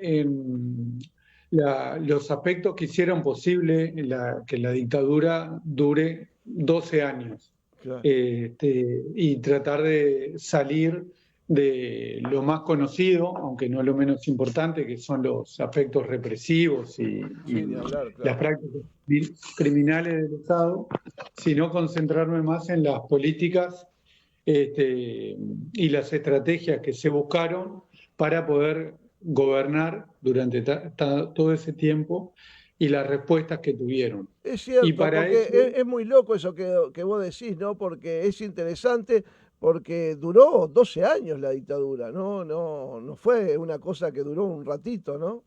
en los aspectos que hicieron posible que la dictadura dure 12 años, Claro. y tratar de salir de lo más conocido, aunque no lo menos importante, que son los aspectos represivos Sí, y ni hablar, las claro. prácticas criminales del Estado, sino concentrarme más en las políticas y las estrategias que se buscaron para poder gobernar durante todo ese tiempo y las respuestas que tuvieron. Es Y cierto, para porque eso, es muy loco eso que vos decís, ¿no? Porque es interesante, porque duró 12 años la dictadura, ¿no? No fue una cosa que duró un ratito, ¿no?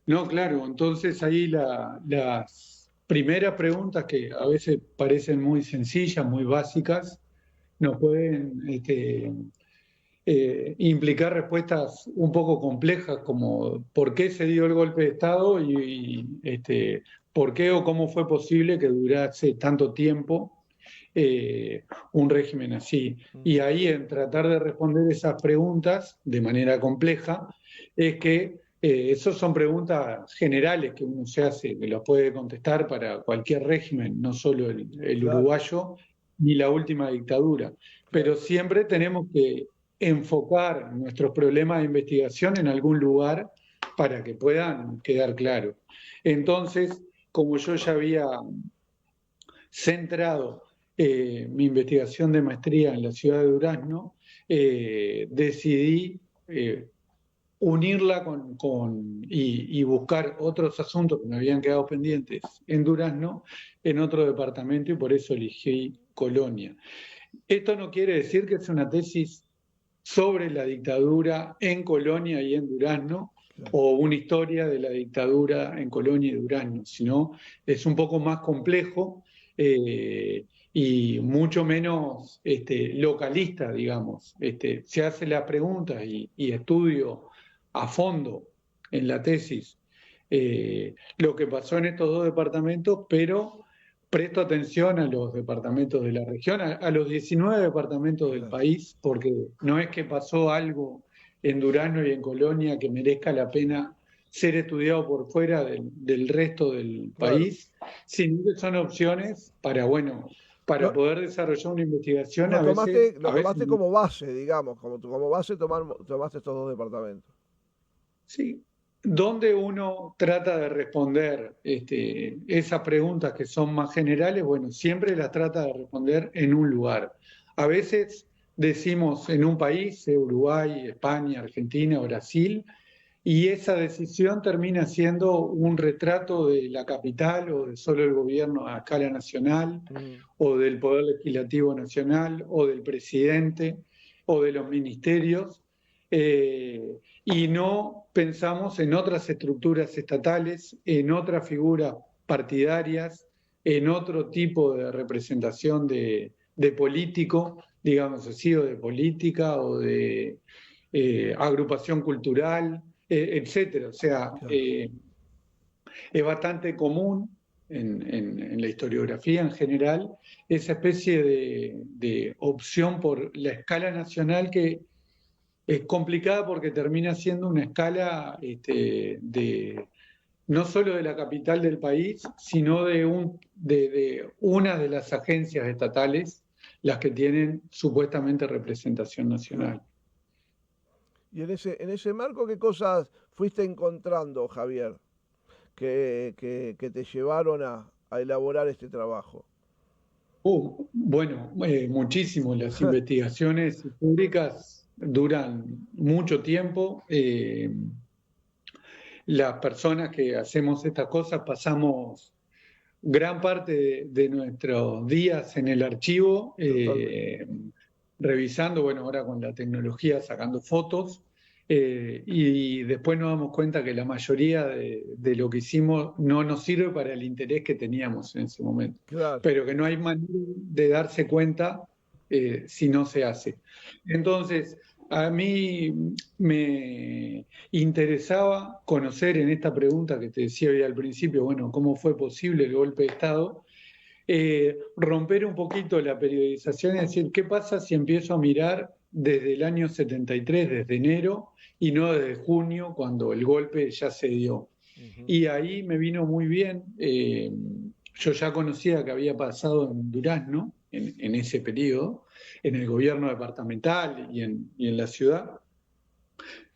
no, claro, entonces ahí las primeras preguntas que a veces parecen muy sencillas, muy básicas, nos pueden implicar respuestas un poco complejas, como por qué se dio el golpe de Estado y por qué o cómo fue posible que durase tanto tiempo un régimen así. Y Ujú. ahí en tratar de responder esas preguntas de manera compleja, es que esas son preguntas generales que uno se hace, que las puede contestar para cualquier régimen, no solo el Claro, uruguayo ni la última dictadura. Pero claro. siempre tenemos que enfocar nuestros problemas de investigación en algún lugar para que puedan quedar claros. Entonces, como yo ya había centrado mi investigación de maestría en la ciudad de Durazno, decidí unirla y buscar otros asuntos que me habían quedado pendientes en Durazno, en otro departamento, y por eso elegí Colonia. Esto no quiere decir que es una tesis sobre la dictadura en Colonia y en Durazno, Claro. o una historia de la dictadura en Colonia y Durazno, sino es un poco más complejo y mucho menos localista, digamos. Se hace la pregunta y estudio a fondo en la tesis lo que pasó en estos dos departamentos, pero presto atención a los departamentos de la región, a los 19 departamentos del Claro. país, porque no es que pasó algo en Durazno y en Colonia que merezca la pena ser estudiado por fuera del resto del Claro. país, sino que son opciones para, bueno, para Lo, poder desarrollar una investigación lo a veces, tomaste como base, digamos, como base tomaste estos dos departamentos. sí, donde uno trata de responder esas preguntas que son más generales, bueno, siempre las trata de responder en un lugar. A veces decimos en un país, Uruguay, España, Argentina, Brasil, y esa decisión termina siendo un retrato de la capital o de solo el gobierno a escala nacional, Mm. o del Poder Legislativo Nacional, o del presidente, o de los ministerios, y no pensamos en otras estructuras estatales, en otras figuras partidarias, en otro tipo de representación de político, digamos así, o de política, o de agrupación cultural, etcétera. O sea, Claro. es bastante común en la historiografía en general esa especie de opción por la escala nacional que es complicada porque termina siendo una escala no solo de la capital del país, sino de una de las agencias estatales, las que tienen supuestamente representación Claro. nacional. Y en ese marco, ¿qué cosas fuiste encontrando, Javier, que te llevaron a elaborar este trabajo? Bueno, muchísimo. Las investigaciones públicas duran mucho tiempo. Las personas que hacemos estas cosas pasamos gran parte de nuestros días en el archivo, Totalmente. revisando, bueno, ahora con la tecnología, sacando fotos, y después nos damos cuenta que la mayoría de lo que hicimos no nos sirve para el interés que teníamos en ese momento, Claro. pero que no hay manera de darse cuenta si no se hace. Entonces, a mí me interesaba conocer en esta pregunta que te decía hoy al principio, bueno, cómo fue posible el golpe de Estado, romper un poquito la periodización y decir, ¿qué pasa si empiezo a mirar desde el año 73, desde enero, y no desde junio, cuando el golpe ya se dio. Y ahí me vino muy bien. Yo ya conocía que había pasado en Durazno, en ese periodo, en el gobierno departamental y en la ciudad,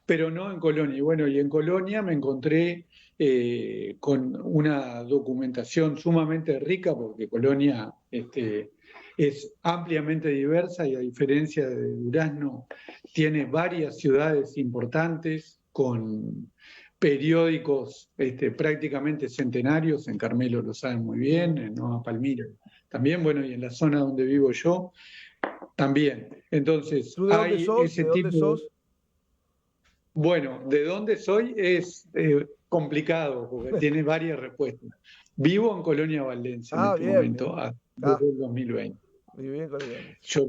pero no en Colonia. Y bueno, y en Colonia me encontré con una documentación sumamente rica, porque Colonia es ampliamente diversa y a diferencia de Durazno, tiene varias ciudades importantes con periódicos prácticamente centenarios. En Carmelo lo saben muy bien, en Nueva Palmira también, bueno, y en la zona donde vivo yo también. Entonces, ¿Tú de dónde hay sos? ese ¿De dónde tipo de... sos? Bueno, ¿de dónde soy? Es complicado, porque tiene varias respuestas. Vivo en Colonia Valdense en Ah, este bien, bien. momento, Ah, desde el 2020. viví en Colonia. Yo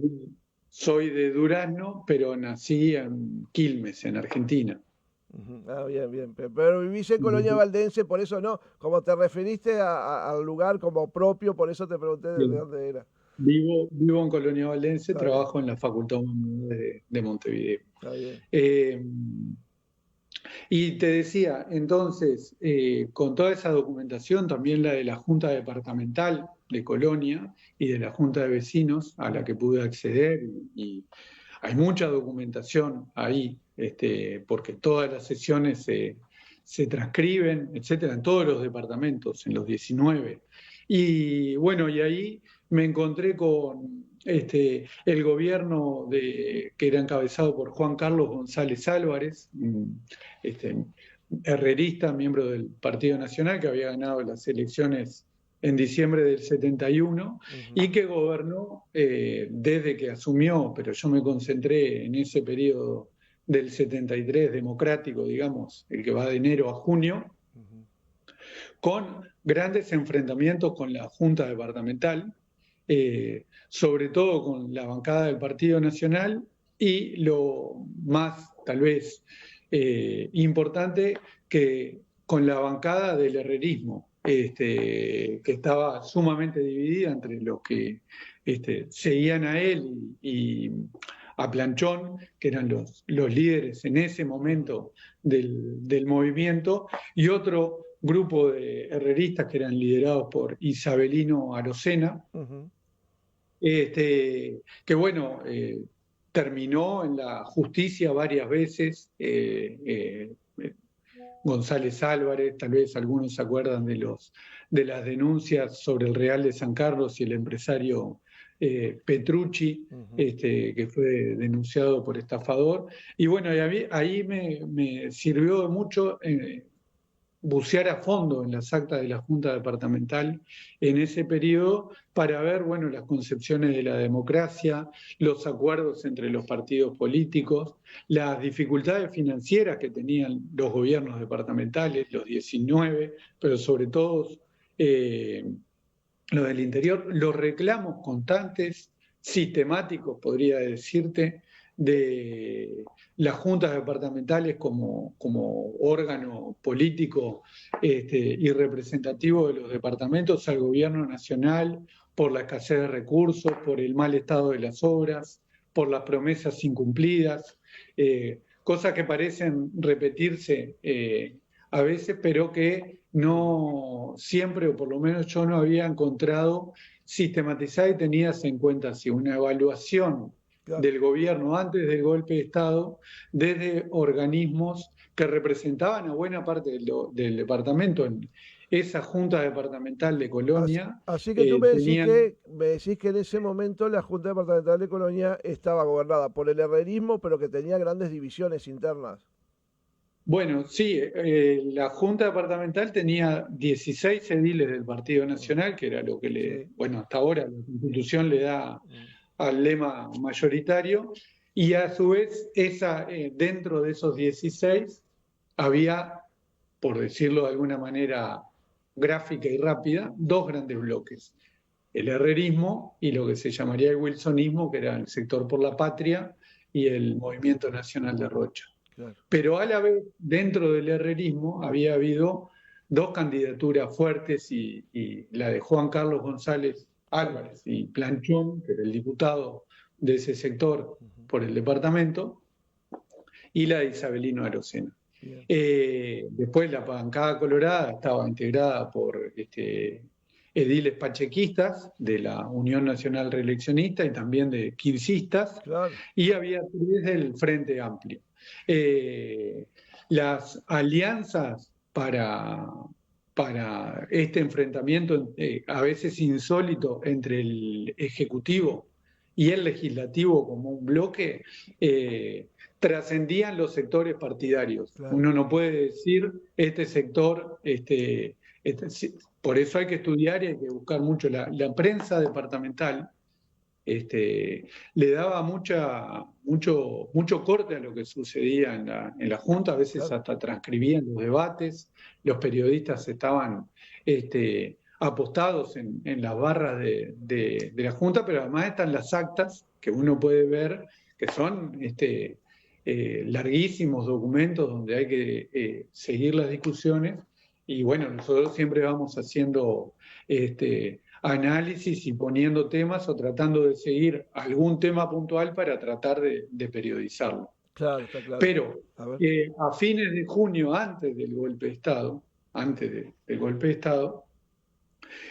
soy de Durazno, pero nací en Quilmes, en Argentina. Ah, bien, bien. Pero vivís en Colonia Valdense, por eso no. Como te referiste al lugar como propio, por eso te pregunté de Sí. dónde era. Vivo en Colonia Valdense, Está bien, trabajo en la Facultad de Humanidades de Montevideo. está bien. Eh, Y te decía, entonces, con toda esa documentación, también la de la Junta Departamental de Colonia y de la Junta de Vecinos a la que pude acceder, y hay mucha documentación ahí, porque todas las sesiones se transcriben, etcétera, en todos los departamentos, en los 19. Y bueno, y ahí me encontré con el gobierno que era encabezado por Juan Carlos González Álvarez, este, herrerista, miembro del Partido Nacional, que había ganado las elecciones en diciembre del 71 y que gobernó desde que asumió, pero yo me concentré en ese periodo del 73 democrático, digamos, el que va de enero a junio, con grandes enfrentamientos con la Junta Departamental, sobre todo con la bancada del Partido Nacional, y lo más, tal vez, importante, que con la bancada del herrerismo, que estaba sumamente dividida entre los que seguían a él y a Planchón, que eran los líderes en ese momento del movimiento, y otro grupo de herreristas que eran liderados por Isabelino Arocena, que bueno, terminó en la justicia varias veces. González Álvarez, tal vez algunos se acuerdan de las denuncias sobre el Real de San Carlos y el empresario Petrucci, que fue denunciado por estafador. Y bueno, ahí me sirvió mucho bucear a fondo en las actas de la Junta Departamental en ese periodo para ver, bueno, las concepciones de la democracia, los acuerdos entre los partidos políticos, las dificultades financieras que tenían los gobiernos departamentales, los 19, pero sobre todo los del interior, los reclamos constantes, sistemáticos, podría decirte, de las juntas departamentales como órgano político y representativo de los departamentos al gobierno nacional, por la escasez de recursos, por el mal estado de las obras, por las promesas incumplidas, cosas que parecen repetirse a veces, pero que no siempre, o por lo menos yo no había encontrado sistematizadas y tenidas en cuenta así, una evaluación Claro. del gobierno antes del golpe de Estado desde organismos que representaban a buena parte del departamento. En esa junta departamental de Colonia Así que tú me decís tenían... que en ese momento la Junta Departamental de Colonia estaba gobernada por el herrerismo, pero que tenía grandes divisiones internas. Bueno, sí, la Junta Departamental tenía 16 ediles del Partido Nacional, que era lo que Sí. bueno, hasta ahora la Constitución le da al lema mayoritario, y a su vez dentro de esos 16 había, por decirlo de alguna manera gráfica y rápida, dos grandes bloques: el herrerismo y lo que se llamaría el wilsonismo, que era el sector por la patria y el Movimiento Nacional de Rocha. Claro. Pero a la vez, dentro del herrerismo había habido dos candidaturas fuertes, y la de Juan Carlos González Álvarez y Planchón, que era el diputado de ese sector por el departamento, y la de Isabelino Arocena. Después la bancada colorada estaba integrada por ediles pachequistas de la Unión Nacional Reeleccionista y también de kirchnistas, Claro. y había tres del Frente Amplio. Las alianzas para este enfrentamiento a veces insólito entre el Ejecutivo y el Legislativo como un bloque, trascendían los sectores partidarios. Claro. Uno no puede decir este sector, por eso hay que estudiar y hay que buscar mucho. La prensa departamental le daba mucho corte a lo que sucedía en la Junta, a veces hasta transcribían los debates, los periodistas estaban apostados en las barras de la Junta, pero además están las actas que uno puede ver, que son larguísimos documentos donde hay que seguir las discusiones, y bueno, nosotros siempre vamos haciendo análisis y poniendo temas o tratando de seguir algún tema puntual para tratar de periodizarlo. Claro, está claro. Pero a fines de junio, antes del golpe de Estado,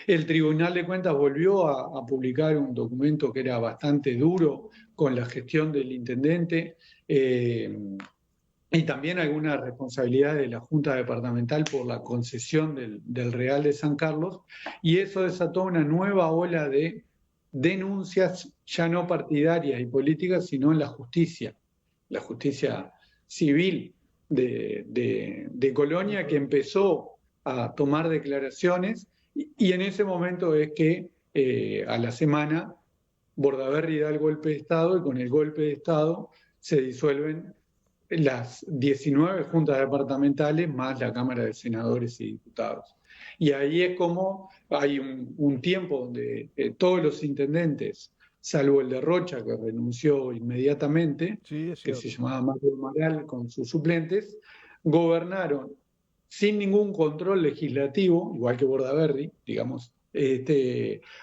el Tribunal de Cuentas volvió a publicar un documento que era bastante duro con la gestión del intendente, y también alguna responsabilidad de la Junta Departamental por la concesión del Real de San Carlos, y eso desató una nueva ola de denuncias ya no partidarias y políticas, sino en la justicia civil de Colonia, que empezó a tomar declaraciones, y en ese momento es que a la semana Bordaberry da el golpe de Estado, y con el golpe de Estado se disuelven las 19 juntas departamentales más la Cámara de Senadores y Diputados. Y ahí es como hay un tiempo donde todos los intendentes, salvo el de Rocha, que renunció inmediatamente, que se llamaba Mario Amaral con sus suplentes, gobernaron sin ningún control legislativo, igual que Bordaberry, digamos,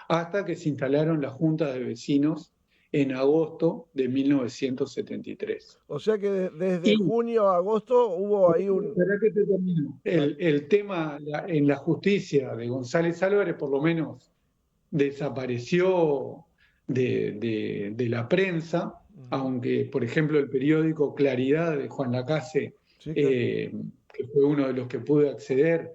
hasta que se instalaron las juntas de vecinos en agosto de 1973. O sea que desde junio a agosto hubo ahí un... ¿Será que te termino? El tema en la justicia de González Álvarez, por lo menos, desapareció de la prensa, aunque, por ejemplo, el periódico Claridad de Juan Lacase, que fue uno de los que pude acceder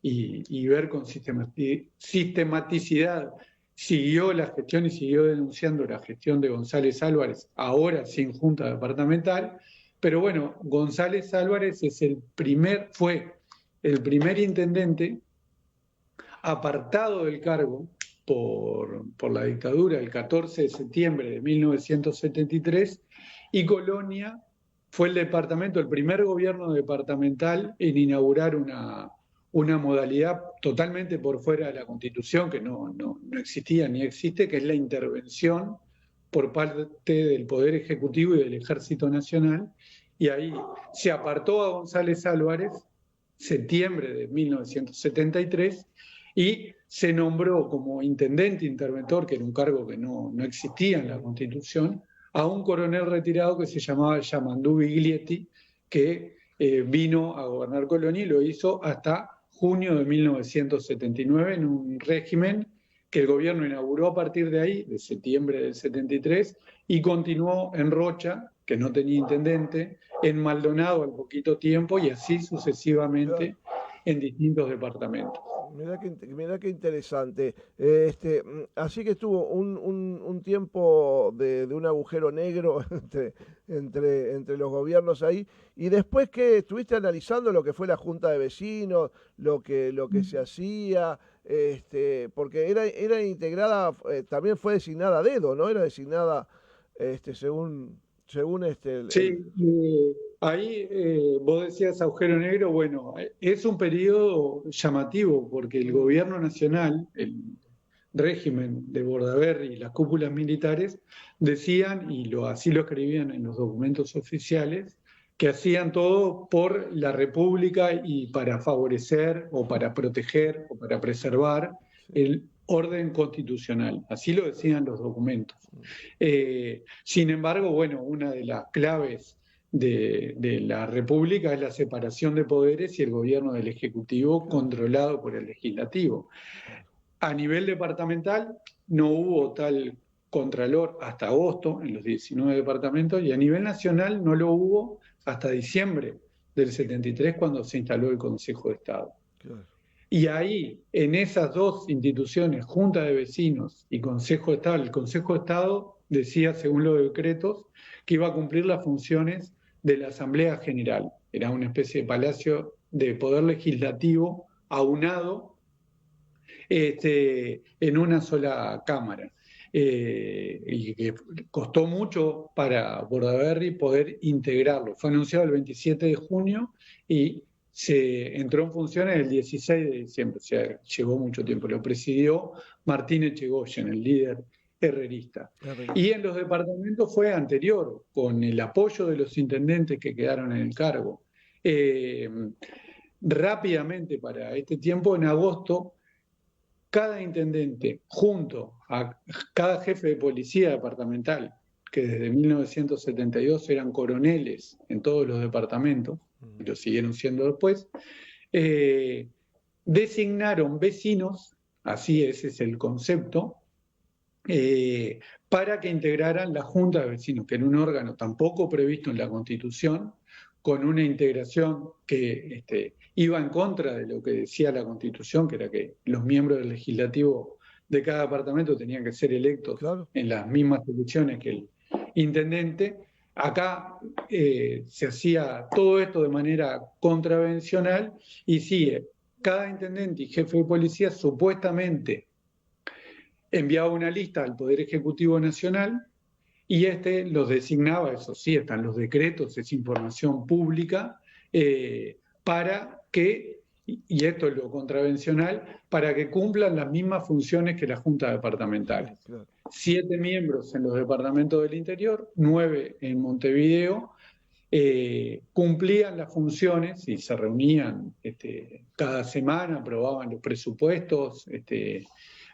y ver con sistematicidad, siguió la gestión y siguió denunciando la gestión de González Álvarez, ahora sin junta departamental. Pero bueno, González Álvarez fue el primer intendente apartado del cargo por la dictadura el 14 de septiembre de 1973, y Colonia fue el primer gobierno departamental en inaugurar una modalidad totalmente por fuera de la Constitución, que no existía ni existe, que es la intervención por parte del Poder Ejecutivo y del Ejército Nacional, y ahí se apartó a González Álvarez, septiembre de 1973, y se nombró como intendente interventor, que era un cargo que no existía en la Constitución, a un coronel retirado que se llamaba Yamandú Biglietti, que vino a gobernar Colonia y lo hizo hasta junio de 1979, en un régimen que el gobierno inauguró a partir de ahí, de septiembre del 73, y continuó en Rocha, que no tenía intendente, en Maldonado al poquito tiempo, y así sucesivamente en distintos departamentos. Mirá qué interesante. Así que estuvo un tiempo de un agujero negro entre los gobiernos ahí, y después que estuviste analizando lo que fue la Junta de Vecinos, lo que se hacía, porque era integrada, también fue designada a dedo, ¿no? Era designada según Sí, ahí vos decías agujero negro. Bueno, es un periodo llamativo porque el gobierno nacional, el régimen de Bordaberry y las cúpulas militares decían, y así lo escribían en los documentos oficiales, que hacían todo por la República y para favorecer o para proteger o para preservar orden constitucional, así lo decían los documentos. Sin embargo, bueno, una de las claves de la República es la separación de poderes y el gobierno del Ejecutivo controlado por el Legislativo. A nivel departamental no hubo tal contralor hasta agosto en los 19 departamentos, y a nivel nacional no lo hubo hasta diciembre del 73, cuando se instaló el Consejo de Estado. Claro. Y ahí, en esas dos instituciones, Junta de Vecinos y Consejo de Estado, el Consejo de Estado decía, según los decretos, que iba a cumplir las funciones de la Asamblea General. Era una especie de palacio de poder legislativo aunado en una sola Cámara. Y que costó mucho para Bordaberry poder integrarlo. Fue anunciado el 27 de junio y se entró en funciones el 16 de diciembre, o sea, llevó mucho tiempo. Lo presidió Martín Echegoyen, el líder herrerista. Y en los departamentos fue anterior, con el apoyo de los intendentes que quedaron en el cargo. Rápidamente para este tiempo, en agosto, cada intendente, junto a cada jefe de policía departamental, que desde 1972 eran coroneles en todos los departamentos, y lo siguieron siendo después, designaron vecinos, así ese es el concepto, para que integraran la Junta de Vecinos, que era un órgano tampoco previsto en la Constitución, con una integración que iba en contra de lo que decía la Constitución, que era que los miembros del legislativo de cada departamento tenían que ser electos en las mismas elecciones que el intendente. Acá se hacía todo esto de manera contravencional, y sí, cada intendente y jefe de policía supuestamente enviaba una lista al Poder Ejecutivo Nacional, y los designaba, eso sí, están los decretos, es información pública, para que, y esto es lo contravencional, para que cumplan las mismas funciones que las juntas departamentales. 7 miembros en los departamentos del interior, 9 en Montevideo, cumplían las funciones y se reunían cada semana, aprobaban los presupuestos,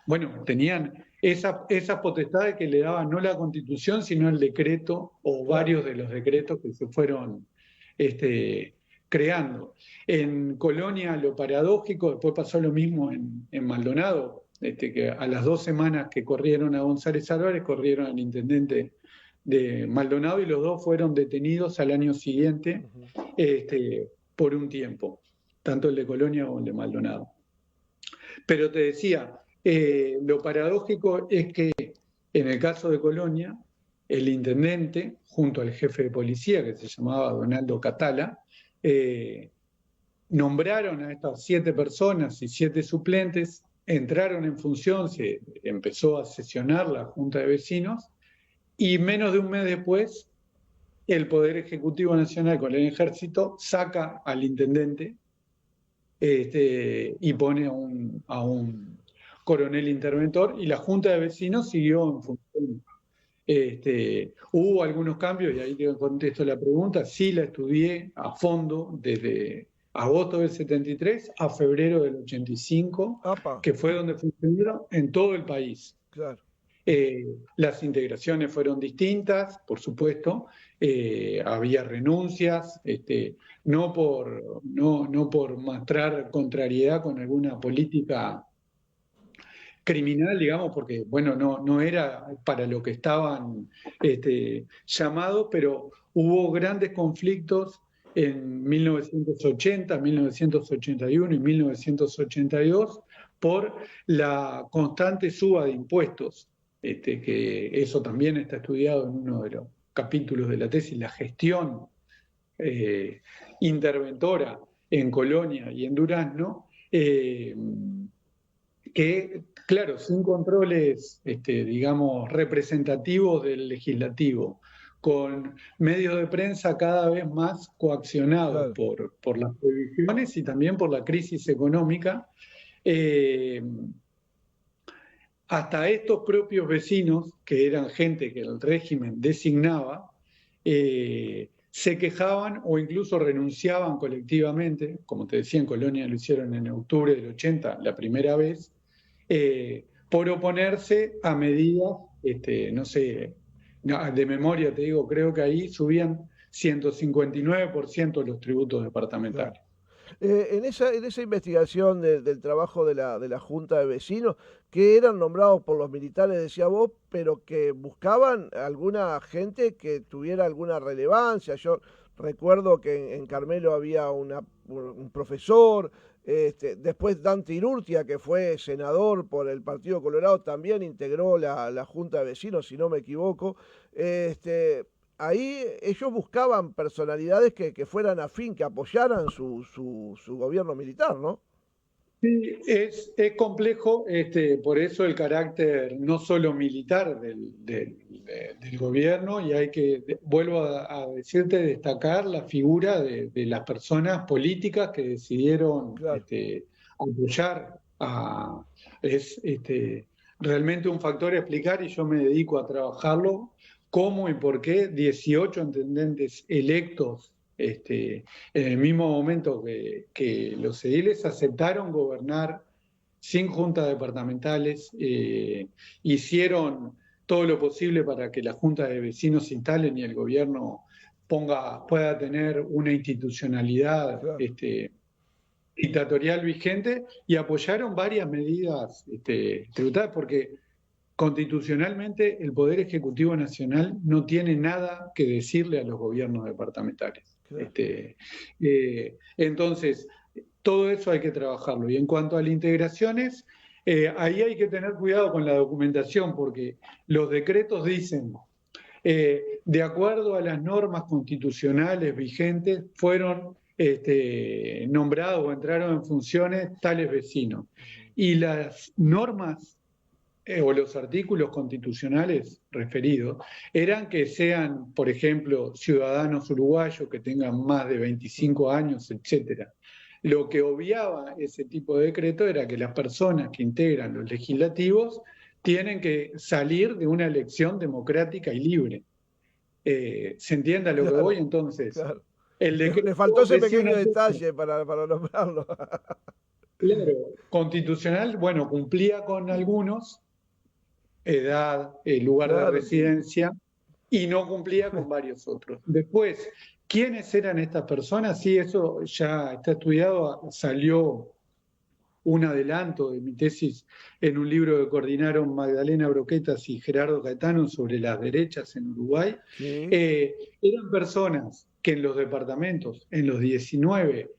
bueno, tenían esas potestades que le daba no la Constitución, sino el decreto o varios de los decretos que se fueron creando. En Colonia, lo paradójico, después pasó lo mismo en Maldonado, que a las 2 semanas que corrieron a González Álvarez, corrieron al intendente de Maldonado, y los dos fueron detenidos al año siguiente por un tiempo, tanto el de Colonia como el de Maldonado. Pero te decía, lo paradójico es que en el caso de Colonia, el intendente, junto al jefe de policía, que se llamaba Donaldo Catala, nombraron a estas 7 personas y 7 suplentes, entraron en función, se empezó a sesionar la Junta de Vecinos, y menos de un mes después, el Poder Ejecutivo Nacional con el Ejército saca al intendente y pone a un coronel interventor, y la Junta de Vecinos siguió en función. Hubo algunos cambios, y ahí te contesto la pregunta. Sí, la estudié a fondo desde agosto del 73 a febrero del 85, que fue donde funcionó en todo el país. Claro. Las integraciones fueron distintas, por supuesto, había renuncias, no por mostrar contrariedad con alguna política criminal, digamos, porque bueno, no era para lo que estaban llamados, pero hubo grandes conflictos en 1980, 1981 y 1982 por la constante suba de impuestos, que eso también está estudiado en uno de los capítulos de la tesis, la gestión interventora en Colonia y en Durazno, que, claro, sin controles, digamos, representativos del legislativo, con medios de prensa cada vez más coaccionados por las prohibiciones y también por la crisis económica, hasta estos propios vecinos, que eran gente que el régimen designaba, se quejaban o incluso renunciaban colectivamente, como te decía, en Colonia lo hicieron en octubre del 80, la primera vez, por oponerse a medidas, no sé, de memoria te digo, creo que ahí subían 159% los tributos Claro. departamentales. En esa investigación del trabajo de la Junta de Vecinos, que eran nombrados por los militares, decía vos, pero que buscaban alguna gente que tuviera alguna relevancia. Yo recuerdo que en Carmelo había un profesor, después Dante Irurtia, que fue senador por el Partido Colorado, también integró la Junta de Vecinos, si no me equivoco. Este, ahí ellos buscaban personalidades que fueran afín, que apoyaran su gobierno militar, ¿no? Sí, es complejo, por eso el carácter no solo militar del gobierno, y hay que, vuelvo a decirte, destacar la figura de las personas políticas que decidieron Claro, apoyar a... Es realmente un factor a explicar y yo me dedico a trabajarlo, cómo y por qué 18 intendentes electos en el mismo momento que los ediles aceptaron gobernar sin juntas departamentales, hicieron todo lo posible para que la junta de vecinos se instalen y el gobierno pueda tener una institucionalidad claro. dictatorial vigente y apoyaron varias medidas tributarias porque constitucionalmente el Poder Ejecutivo Nacional no tiene nada que decirle a los gobiernos departamentales. Claro. Entonces, todo eso hay que trabajarlo. Y en cuanto a las integraciones, ahí hay que tener cuidado con la documentación porque los decretos dicen, de acuerdo a las normas constitucionales vigentes, fueron nombrados o entraron en funciones tales vecinos. Y las normas o los artículos constitucionales referidos eran que sean, por ejemplo, ciudadanos uruguayos que tengan más de 25 años, etcétera. Lo que obviaba ese tipo de decreto era que las personas que integran los legislativos tienen que salir de una elección democrática y libre. ¿Se entiende a lo que voy? Claro, Entonces, claro. el Le faltó decreto ese decía pequeño una cosa, detalle para nombrarlo. claro, constitucional, bueno, cumplía con algunos, edad, lugar de Claro, residencia, y no cumplía con varios otros. Después, ¿quiénes eran estas personas? Sí, eso ya está estudiado, salió un adelanto de mi tesis en un libro que coordinaron Magdalena Broquetas y Gerardo Caetano sobre las derechas en Uruguay. sí, Eran personas que en los departamentos, en los 19,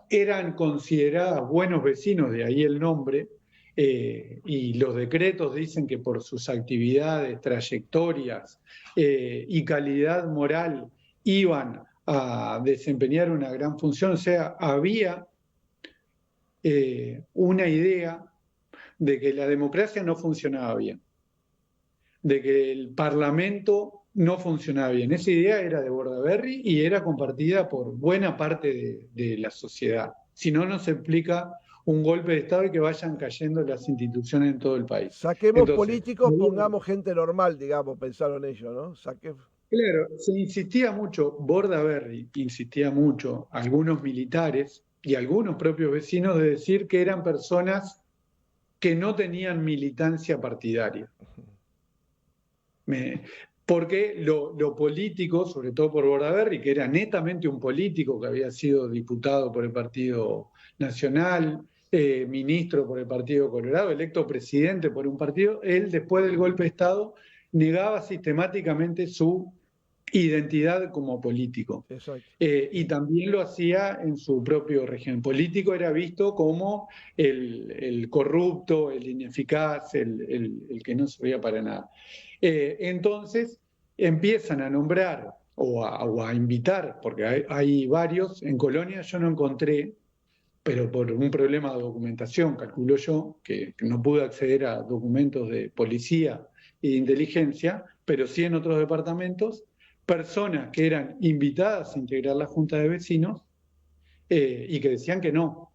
eran consideradas buenos vecinos, de ahí el nombre, y los decretos dicen que por sus actividades, trayectorias y calidad moral iban a desempeñar una gran función, o sea, había una idea de que la democracia no funcionaba bien, de que el Parlamento no funcionaba bien. Esa idea era de Bordaberry y era compartida por buena parte de la sociedad. Si no, no se explica un golpe de Estado y que vayan cayendo las instituciones en todo el país. saquemos Entonces, políticos, pongamos gente normal, digamos, pensaron ellos, ¿no? claro, se insistía mucho, Bordaberry insistía mucho, algunos militares y algunos propios vecinos, de decir que eran personas que no tenían militancia partidaria. Porque lo político, sobre todo por Bordaberry, que era netamente un político que había sido diputado por el Partido Nacional, ministro por el Partido Colorado, electo presidente por un partido, él después del golpe de Estado negaba sistemáticamente su identidad como político. Exacto. Y también lo hacía en su propio régimen. Político era visto como el corrupto, el ineficaz, el que no servía para nada. Entonces empiezan a nombrar o a invitar, porque hay varios, en Colonia yo no encontré, pero por un problema de documentación, calculo yo, que no pude acceder a documentos de policía y de inteligencia, pero sí en otros departamentos, personas que eran invitadas a integrar la Junta de Vecinos y que decían que no,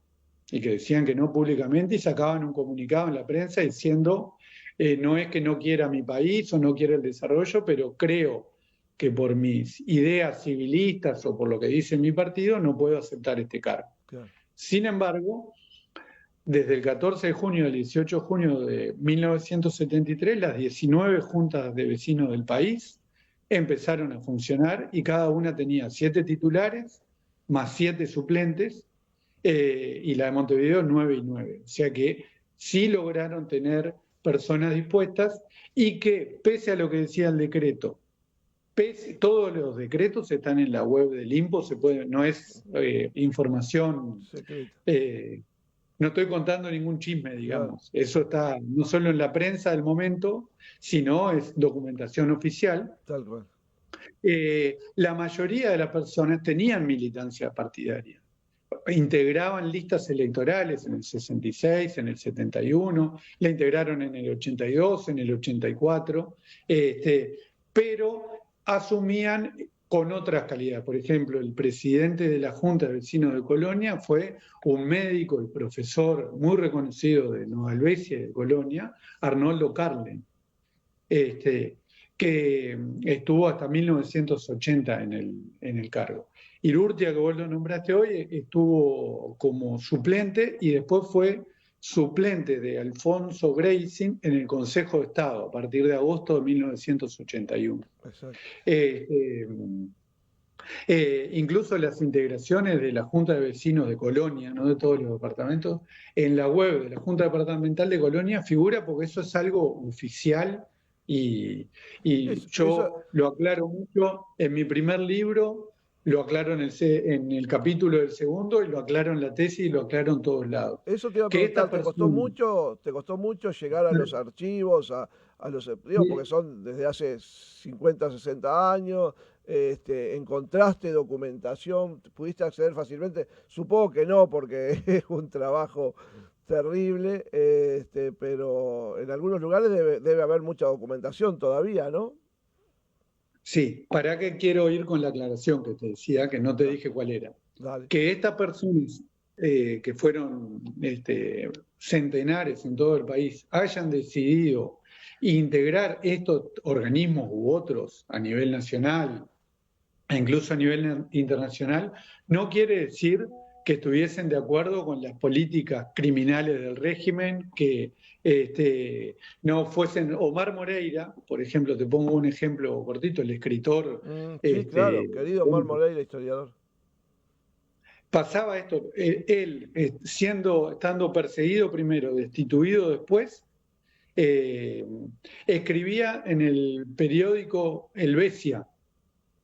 y que decían que no públicamente y sacaban un comunicado en la prensa diciendo no es que no quiera mi país o no quiera el desarrollo, pero creo que por mis ideas civilistas o por lo que dice mi partido no puedo aceptar este cargo. Claro. Sin embargo, desde el 14 de junio al 18 de junio de 1973, las 19 juntas de vecinos del país empezaron a funcionar y cada una tenía 7 titulares más 7 suplentes, y la de Montevideo 9 y 9. O sea que sí lograron tener personas dispuestas y que, pese a lo que decía el decreto, todos los decretos están en la web del INPO, no es información, Secreto. no estoy contando ningún chisme, Claro, digamos. Eso está no solo en la prensa del momento, sino es documentación oficial. tal cual. La mayoría de las personas tenían militancia partidaria, integraban listas electorales en el 66, en el 71, la integraron en el 82, en el 84, pero asumían con otras calidades. Por ejemplo, el presidente de la Junta de Vecinos de Colonia fue un médico y profesor muy reconocido de Nueva Helvecia y de Colonia, Arnoldo Carlen, que estuvo hasta 1980 en el cargo. Irurtia, que vos lo nombraste hoy, estuvo como suplente y después fue suplente de Alfonso Greising en el Consejo de Estado a partir de agosto de 1981. Exacto. Incluso las integraciones de la Junta de Vecinos de Colonia, no de todos los departamentos, en la web de la Junta Departamental de Colonia figura porque eso es algo oficial y yo lo aclaro mucho en mi primer libro, lo aclaro en el capítulo del segundo y lo aclaro en la tesis y lo aclaro en todos lados. Eso te iba a Que esta preguntar, ¿te costó mucho llegar a los archivos, a los digo, porque son desde hace 50, 60 años? ¿Encontraste documentación? ¿Pudiste acceder fácilmente? Supongo que no, porque es un trabajo terrible, pero en algunos lugares debe haber mucha documentación todavía, ¿no? Sí, ¿para qué quiero ir con la aclaración que te decía, que no te dije cuál era? Dale. Que estas personas, que fueron centenares en todo el país, hayan decidido integrar estos organismos u otros a nivel nacional e incluso a nivel internacional, no quiere decir que estuviesen de acuerdo con las políticas criminales del régimen, que no fuesen. Omar Moreira, por ejemplo, te pongo un ejemplo cortito, el escritor. Sí, claro, querido Omar Moreira, historiador. Pasaba esto, él estando perseguido primero, destituido después, escribía en el periódico Helvecia,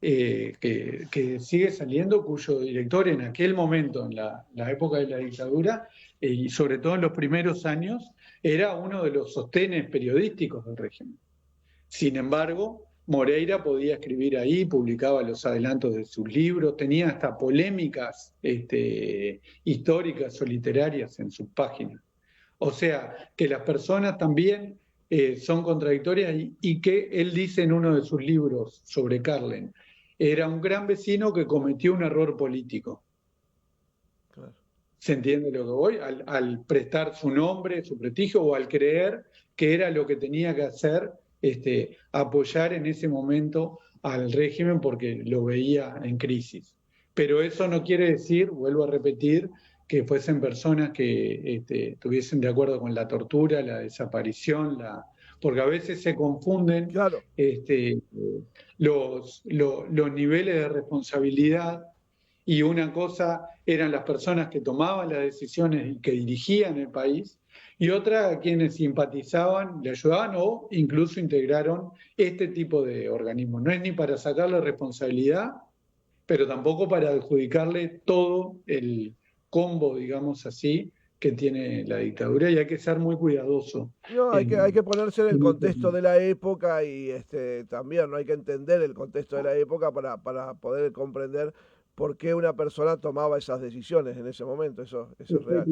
que sigue saliendo, cuyo director en aquel momento, en la época de la dictadura, y sobre todo en los primeros años, era uno de los sostenes periodísticos del régimen. Sin embargo, Moreira podía escribir ahí, publicaba los adelantos de sus libros, tenía hasta polémicas históricas o literarias en sus páginas. O sea, que las personas también son contradictorias y que él dice en uno de sus libros sobre Carlen, era un gran vecino que cometió un error político. Claro. ¿Se entiende lo que voy? Al prestar su nombre, su prestigio, o al creer que era lo que tenía que hacer, apoyar en ese momento al régimen porque lo veía en crisis. Pero eso no quiere decir, vuelvo a repetir, que fuesen personas que estuviesen de acuerdo con la tortura, la desaparición, porque a veces se confunden, claro, los niveles de responsabilidad, y una cosa eran las personas que tomaban las decisiones y que dirigían el país, y otra a quienes simpatizaban, le ayudaban o incluso integraron este tipo de organismos. No es ni para sacarle responsabilidad, pero tampoco para adjudicarle todo el combo, digamos así, que tiene la dictadura, y hay que ser muy cuidadoso. No, hay que ponerse en el contexto de la época y también no hay que entender el contexto de la época para poder comprender por qué una persona tomaba esas decisiones en ese momento. Eso es real.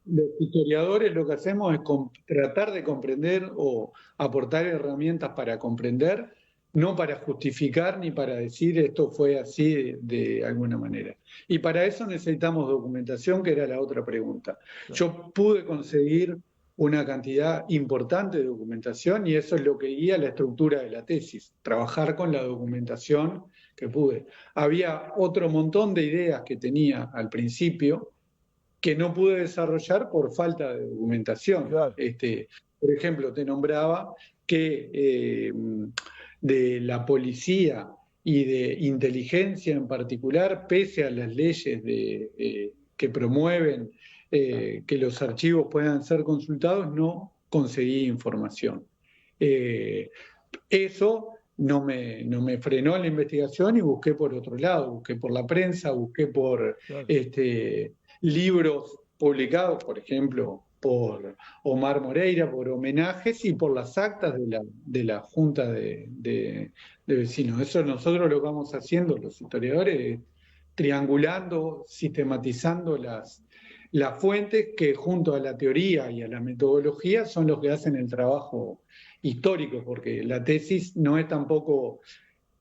Los historiadores lo que hacemos es tratar de comprender o aportar herramientas para comprender, no para justificar ni para decir esto fue así de alguna manera. Y para eso necesitamos documentación, que era la otra pregunta. Yo pude conseguir una cantidad importante de documentación y eso es lo que guía la estructura de la tesis, trabajar con la documentación que pude. Había otro montón de ideas que tenía al principio que no pude desarrollar por falta de documentación. Claro. Por ejemplo, te nombraba que de la policía y de inteligencia en particular, pese a las leyes que promueven que los archivos puedan ser consultados, no conseguí información. Eso no me frenó la investigación y busqué por otro lado, busqué por la prensa, busqué por Claro. Libros publicados, por ejemplo, por Omar Moreira, por homenajes y por las actas de la Junta de Vecinos. Eso nosotros lo vamos haciendo, los historiadores, triangulando, sistematizando las fuentes que junto a la teoría y a la metodología son los que hacen el trabajo histórico, porque la tesis no es tampoco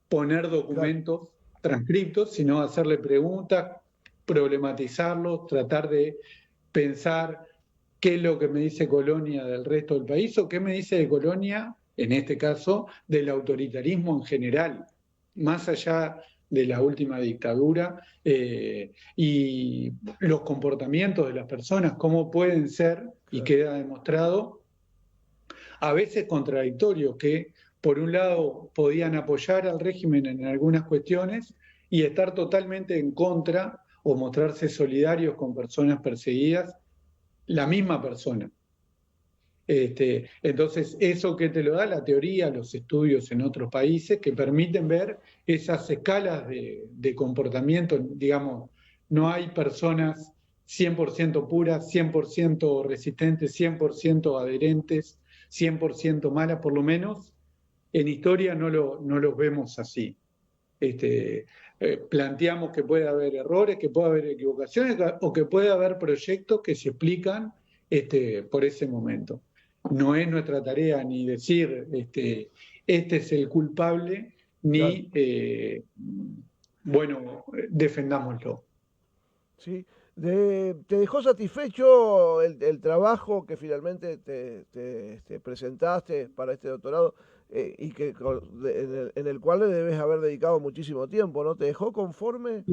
poner documentos transcriptos, sino hacerle preguntas, problematizarlos, tratar de pensar qué es lo que me dice Colonia del resto del país o qué me dice de Colonia, en este caso, del autoritarismo en general, más allá de la última dictadura, y los comportamientos de las personas, cómo pueden ser, y queda demostrado, a veces contradictorios, que por un lado podían apoyar al régimen en algunas cuestiones y estar totalmente en contra o mostrarse solidarios con personas perseguidas, la misma persona. Entonces, eso que te lo da la teoría, los estudios en otros países, que permiten ver esas escalas de comportamiento, digamos, no hay personas 100% puras, 100% resistentes, 100% adherentes, 100% malas, por lo menos en historia no los vemos así. Planteamos que puede haber errores, que puede haber equivocaciones o que puede haber proyectos que se explican por ese momento. No es nuestra tarea ni decir este es el culpable, ni defendámoslo. Sí. ¿Te dejó satisfecho el trabajo que finalmente te presentaste para este doctorado y que en el cual le debes haber dedicado muchísimo tiempo, ¿no? ¿Te dejó conforme?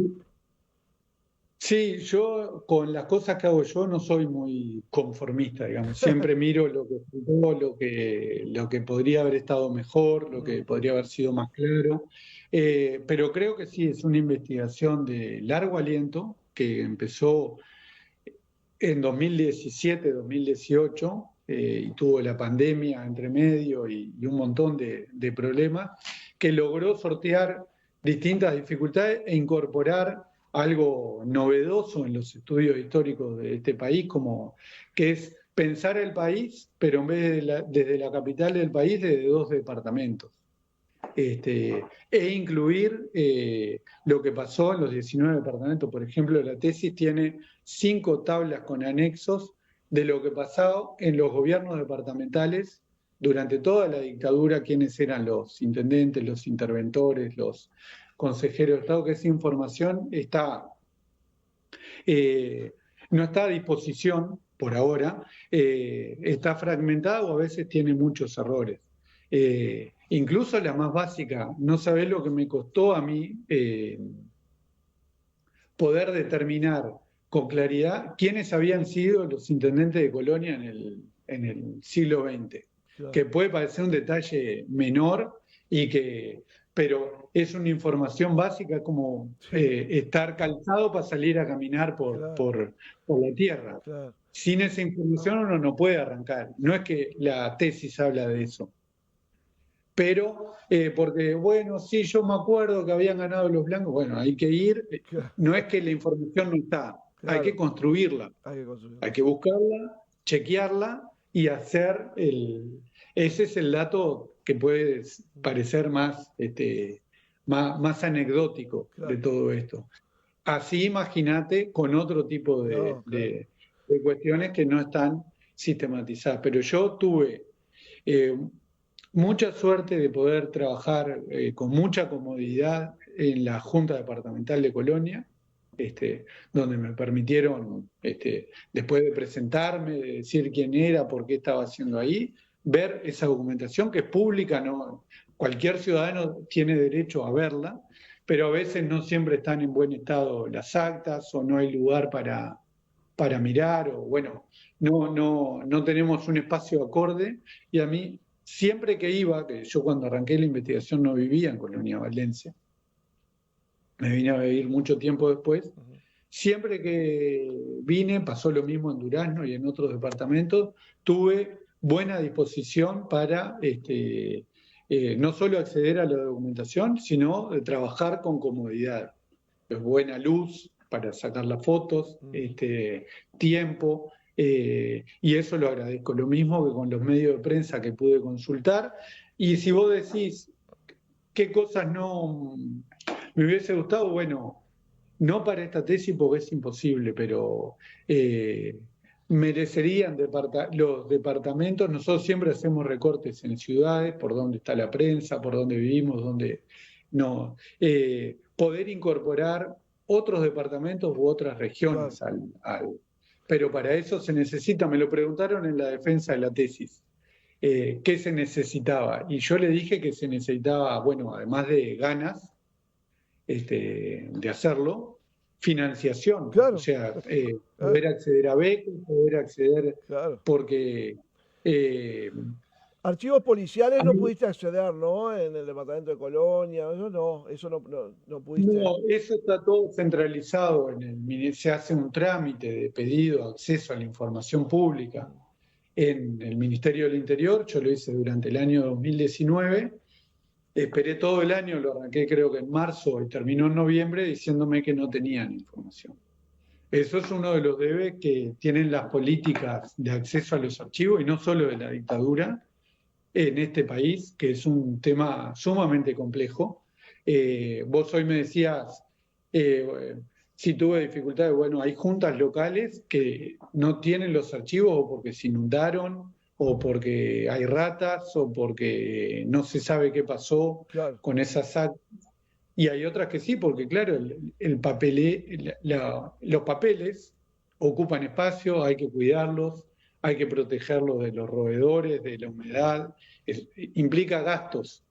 Sí, yo con las cosas que hago yo no soy muy conformista, digamos. Siempre miro lo que faltó, lo que podría haber estado mejor, lo que podría haber sido más claro. Pero creo que sí, es una investigación de largo aliento que empezó en 2017, 2018, y tuvo la pandemia entre medio y un montón de problemas, que logró sortear distintas dificultades e incorporar algo novedoso en los estudios históricos de este país, como que es pensar el país, pero en vez de desde la capital del país, desde 2 departamentos. E incluir lo que pasó en los 19 departamentos. Por ejemplo, la tesis tiene 5 tablas con anexos de lo que pasó en los gobiernos departamentales durante toda la dictadura, quiénes eran los intendentes, los interventores, los consejeros de Estado, que esa información no está a disposición por ahora, está fragmentada o a veces tiene muchos errores. Incluso la más básica, no sabés lo que me costó a mí poder determinar con claridad quiénes habían sido los intendentes de Colonia en el siglo XX, claro, que puede parecer un detalle menor, pero es una información básica como estar calzado para salir a caminar por la tierra. Claro. Sin esa información uno no puede arrancar. No es que la tesis habla de eso. Pero, porque, bueno, sí, yo me acuerdo que habían ganado los blancos, bueno, hay que ir, no es que la información no está, claro, hay que construirla, hay que buscarla, chequearla y hacer ese es el dato que puede parecer más anecdótico, claro, de todo esto. Así imagínate con otro tipo de cuestiones que no están sistematizadas, pero yo tuve mucha suerte de poder trabajar con mucha comodidad en la Junta Departamental de Colonia, donde me permitieron, después de presentarme, de decir quién era, por qué estaba haciendo ahí, ver esa documentación que es pública, ¿no? Cualquier ciudadano tiene derecho a verla, pero a veces no siempre están en buen estado las actas o no hay lugar para para mirar, o bueno, no tenemos un espacio acorde, y a mí, siempre que iba, que yo cuando arranqué la investigación no vivía en Colonia Valencia, me vine a vivir mucho tiempo después, siempre que vine, pasó lo mismo en Durazno y en otros departamentos, tuve buena disposición para no solo acceder a la documentación, sino de trabajar con comodidad. Buena luz para sacar las fotos, tiempo, y eso lo agradezco. Lo mismo que con los medios de prensa que pude consultar. Y si vos decís qué cosas no me hubiese gustado, bueno, no para esta tesis porque es imposible, pero merecerían los departamentos. Nosotros siempre hacemos recortes en ciudades, por dónde está la prensa, por dónde vivimos, dónde no. Poder incorporar otros departamentos u otras regiones pero para eso se necesita, me lo preguntaron en la defensa de la tesis, ¿qué se necesitaba? Y yo le dije que se necesitaba, bueno, además de ganas de hacerlo, financiación, Claro. o sea, poder acceder a becas, poder acceder, Claro. porque Archivos policiales a no mí, pudiste acceder, ¿no? En el departamento de Colonia, eso no pudiste. no, eso está todo centralizado se hace un trámite de pedido, acceso a la información pública en el Ministerio del Interior. Yo lo hice durante el año 2019. Esperé todo el año, lo arranqué creo que en marzo y terminó en noviembre diciéndome que no tenían información. Eso es uno de los debes que tienen las políticas de acceso a los archivos, y no solo de la dictadura, en este país, que es un tema sumamente complejo. Vos hoy me decías, si tuve dificultades, bueno, hay juntas locales que no tienen los archivos o porque se inundaron, o porque hay ratas, o porque no se sabe qué pasó Claro. con esas actas. Y hay otras que sí, porque claro, los papeles ocupan espacio, hay que cuidarlos, hay que protegerlos de los roedores, de la humedad, implica gastos,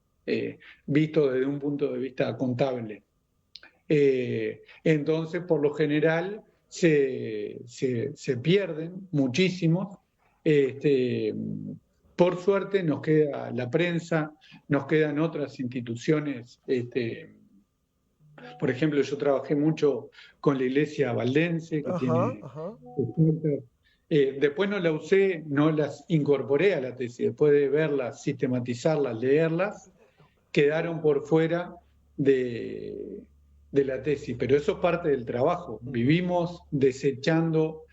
visto desde un punto de vista contable. Entonces, por lo general, se pierden muchísimos. Por suerte nos queda la prensa, nos quedan otras instituciones. Por ejemplo, yo trabajé mucho con la iglesia valdense, que tiene... Ajá. Después no la usé, no las incorporé a la tesis. Después de verlas, sistematizarlas, leerlas, quedaron por fuera de la tesis. Pero eso es parte del trabajo. Vivimos desechando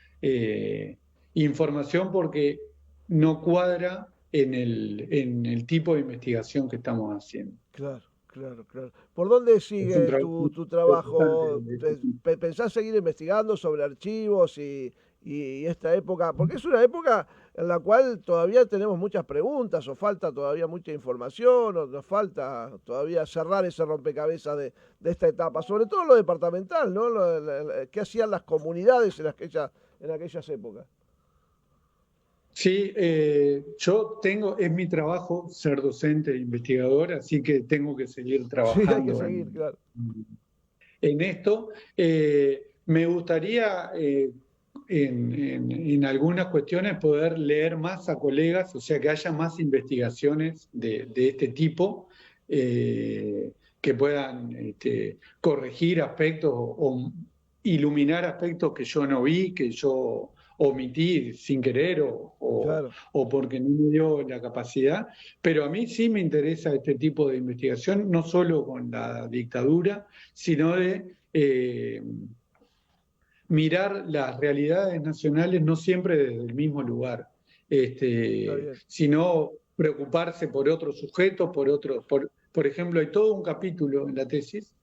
información porque no cuadra en el tipo de investigación que estamos haciendo. Claro. ¿Por dónde Es un sigue trabajo tu trabajo? importante. ¿Pensás seguir investigando sobre archivos y esta época? Porque es una época en la cual todavía tenemos muchas preguntas, o falta todavía mucha información, o nos falta todavía cerrar ese rompecabezas de esta etapa, sobre todo lo departamental, ¿no? ¿Qué hacían las comunidades en aquellas épocas? Sí, es mi trabajo ser docente e investigador, así que tengo que seguir Sí, hay que trabajando seguir, claro. en esto. Me gustaría en algunas cuestiones poder leer más a colegas, o sea, que haya más investigaciones de este tipo, que puedan corregir aspectos o iluminar aspectos que yo no vi, que yo omití sin querer Claro. o porque no me dio la capacidad. Pero a mí sí me interesa este tipo de investigación, no solo con la dictadura, sino de mirar las realidades nacionales no siempre desde el mismo lugar, Está bien. sino preocuparse por otros sujetos, por ejemplo, hay todo un capítulo en la tesis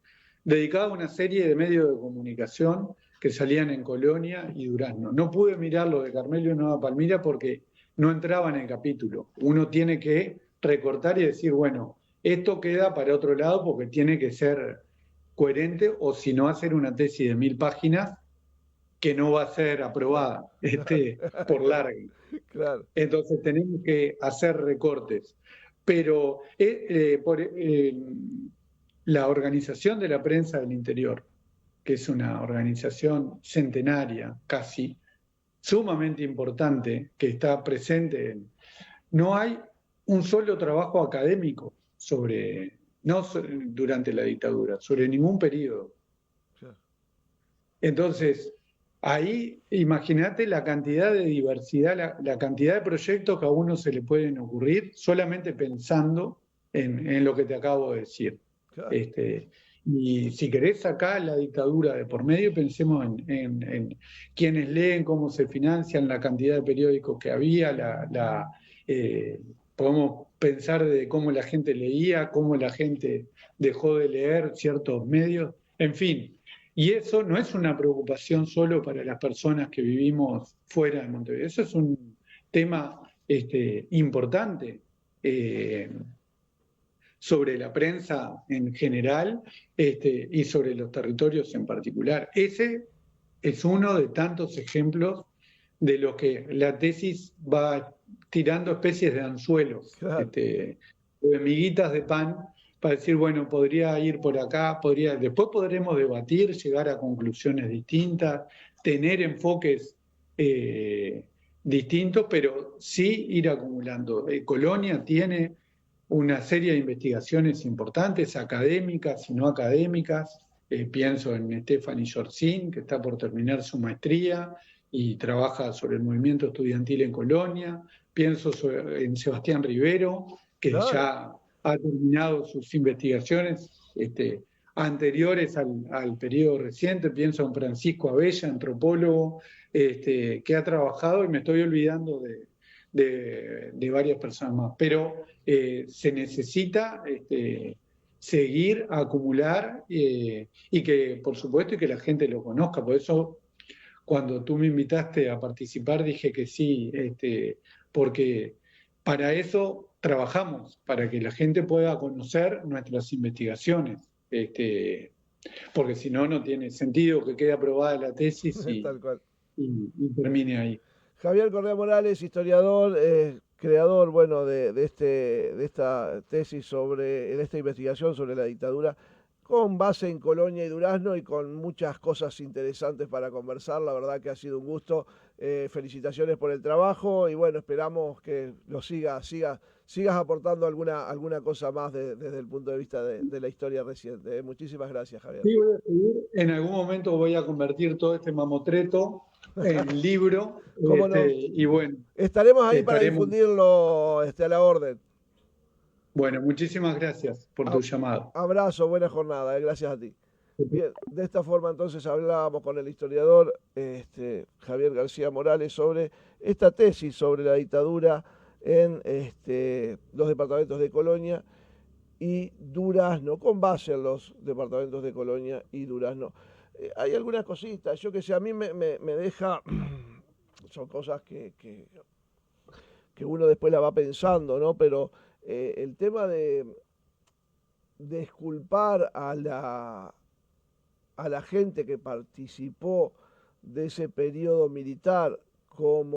dedicado a una serie de medios de comunicación que salían en Colonia y Durazno. No pude mirar lo de Carmelo y Nueva Palmira porque no entraba en el capítulo. Uno tiene que recortar y decir, bueno, esto queda para otro lado porque tiene que ser coherente, o si no hacer una tesis de 1000 páginas que no va a ser aprobada por Claro. larga. Claro. Entonces tenemos que hacer recortes. Pero la Organización de la Prensa del Interior, que es una organización centenaria casi, sumamente importante que está presente no hay un solo trabajo académico sobre, no durante la dictadura, sobre ningún periodo. Entonces, ahí imagínate la cantidad de diversidad, la cantidad de proyectos que a uno se le pueden ocurrir solamente pensando en lo que te acabo de decir. Claro. Y si querés sacar la dictadura de por medio, pensemos en quienes leen, cómo se financian, la cantidad de periódicos que había, podemos pensar de cómo la gente leía, cómo la gente dejó de leer ciertos medios, en fin. Y eso no es una preocupación solo para las personas que vivimos fuera de Montevideo, eso es un tema importante sobre la prensa en general y sobre los territorios en particular. Ese es uno de tantos ejemplos de lo que la tesis va tirando especies de anzuelos, Claro. de miguitas de pan, para decir, bueno, podría ir por acá, después podremos debatir, llegar a conclusiones distintas, tener enfoques distintos, pero sí ir acumulando. Colonia tiene una serie de investigaciones importantes, académicas y no académicas. Pienso en Stephanie Jorsin, que está por terminar su maestría y trabaja sobre el movimiento estudiantil en Colonia. Pienso en Sebastián Rivero, que Claro. ya ha terminado sus investigaciones anteriores al periodo reciente. Pienso en Francisco Abella, antropólogo, que ha trabajado, y me estoy olvidando de varias personas más. Pero se necesita seguir, acumular y que, por supuesto, y que la gente lo conozca. Por eso, cuando tú me invitaste a participar, dije que sí, porque para eso trabajamos, para que la gente pueda conocer nuestras investigaciones. Porque si no, no tiene sentido que quede aprobada la tesis Tal cual. y termine ahí. Javier Correa Morales, historiador, creador, bueno, de esta tesis de esta investigación sobre la dictadura, con base en Colonia y Durazno y con muchas cosas interesantes para conversar. La verdad que ha sido un gusto. Felicitaciones por el trabajo y bueno, esperamos que lo sigas aportando alguna cosa más desde el punto de vista de la historia reciente. Muchísimas gracias, Javier. Sí, voy a seguir. En algún momento voy a convertir todo este mamotreto en libro, ¿Cómo no? y bueno, Estaremos ahí para estaremos. difundirlo a la orden. Bueno, muchísimas gracias por tu A- llamado. Abrazo, buena jornada, gracias a ti. Bien, de esta forma entonces hablábamos con el historiador Javier García Morales sobre esta tesis sobre la dictadura en los departamentos de Colonia y Durazno, con base en los departamentos de Colonia y Durazno. Hay algunas cositas, yo que sé, a mí me deja, son cosas que uno después la va pensando, ¿no? Pero el tema de disculpar a la gente que participó de ese periodo militar como